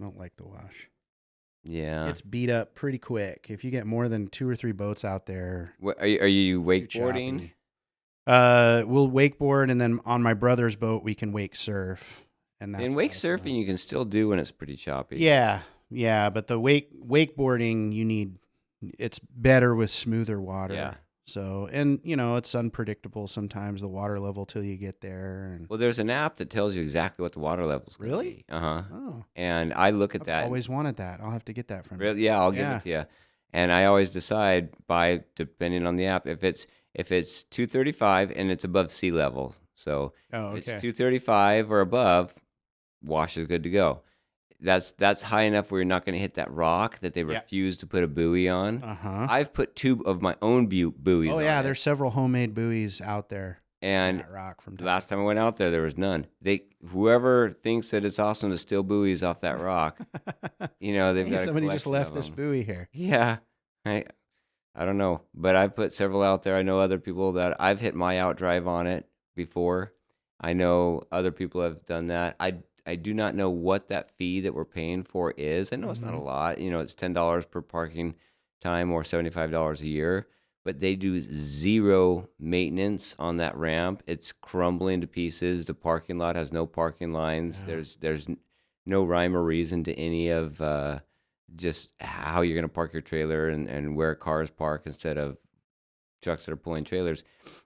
I don't like the wash. Yeah. It's beat up pretty quick. If you get more than 2 or 3 boats out there, Are you too wakeboarding? choppy. We'll wakeboard, and then on my brother's boat we can wake surf, and that's In a wake lot of fun. surfing, you can still do when it's pretty choppy. Yeah, but the wakeboarding it's better with smoother water. Yeah. So, and it's unpredictable sometimes, the water level till you get there. And Well, there's an app that tells you exactly what the water level's going to Really? be. Uh-huh. Oh, And I look at I've that. always wanted that. I'll have to get that from you. Really, yeah, I'll give it to you. And I always decide depending on the app, if it's 235 and it's above sea level. So Oh, if it's okay. 235 or above, wash is good to go. That's high enough where you're not going to hit that rock that they refuse to put a buoy on. I've put 2 of my own buoys. Oh on yeah, it. there's several homemade buoys out there. And on that rock from last time I went out there was none. Whoever thinks that it's awesome to steal buoys off that rock, they've Hey, got a somebody just collection left of this them. buoy here. Yeah, I don't know, but I've put several out there. I know other people that I've hit my outdrive on it before. I know other people have done that. I do not know what that fee that we're paying for is. I know it's not a lot. It's $10 per parking time or $75 a year. But they do zero maintenance on that ramp. It's crumbling to pieces. The parking lot has no parking lines. Yeah. There's no rhyme or reason to any of just how you're going to park your trailer and where cars park instead of trucks that are pulling trailers.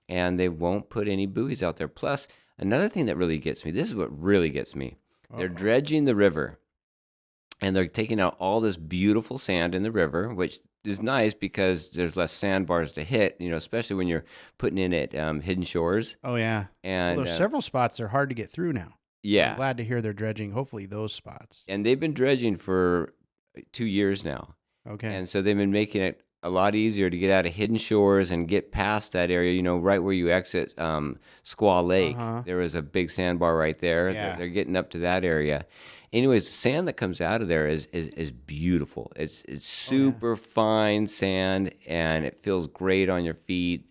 And they won't put any buoys out there. Plus, another thing that really gets me, this is what really gets me. They're dredging the river. And they're taking out all this beautiful sand in the river, which is nice because there's less sandbars to hit, especially when you're putting in at hidden shores. Oh yeah. And there's several spots that are hard to get through now. Yeah. I'm glad to hear they're dredging. Hopefully those spots. And they've been dredging for 2 years now. Okay. And so they've been making it a lot easier to get out of hidden shores and get past that area, right where you exit Squaw Lake. There was a big sandbar right there. Yeah. They're getting up to that area. Anyways, the sand that comes out of there is beautiful. It's super fine sand, and it feels great on your feet.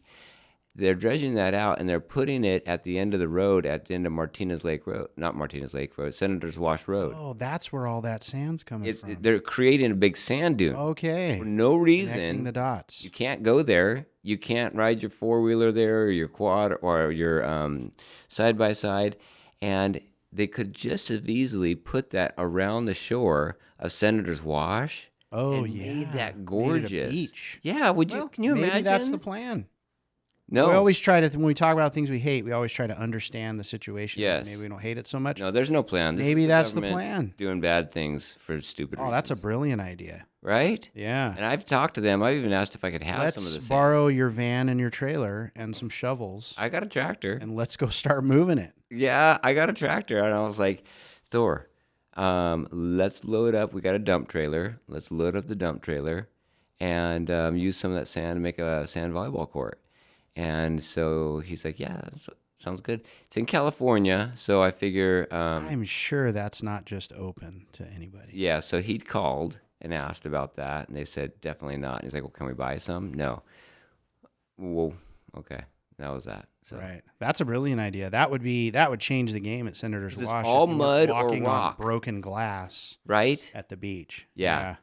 They're dredging that out, and they're putting it at the end of the road, at the end of Martinez Lake Road. Not Martinez Lake Road, Senator's Wash Road. Oh, that's where all that sand's coming from. They're creating a big sand dune. Okay. For no reason. Connecting the dots. You can't go there. You can't ride your four-wheeler there or your quad or your side-by-side. And they could just as easily put that around the shore of Senator's Wash. Oh, and yeah. made that Made gorgeous. it a beach. Yeah, can you imagine? Maybe that's the plan. No. We always try to, when we talk about things we hate, we always try to understand the situation. Yes. Maybe we don't hate it so much. No, there's no plan. Maybe that's the plan. Doing bad things for stupid reasons. Oh, that's a brilliant idea. Right? Yeah. And I've talked to them. I've even asked if I could have some of the Let's sand. borrow your van and your trailer and some shovels, I got a tractor. and let's go start moving it. Yeah, I got a tractor. And I was like, Thor, let's load up. We got a dump trailer. Let's load up the dump trailer and use some of that sand to make a sand volleyball court. And so he's like, yeah, sounds good. It's in California, so I figure... I'm sure that's not just open to anybody. Yeah, so he'd called and asked about that, and they said, definitely not. And he's like, well, can we buy some? No. Well, okay. That was that. So. Right. That's a brilliant idea. That would change the game at Senator's It's Wash. all if you weren't mud or walking rock. on broken glass Right? at the beach. Yeah.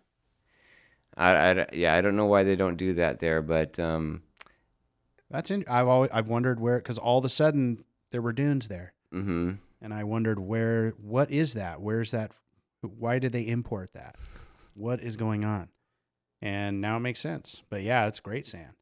I don't know why they don't do that there, but... I've wondered where, because all of a sudden there were dunes there, mm-hmm. and I wondered what is that? Where's that? Why did they import that? What is going on? And now it makes sense. But yeah, it's great sand.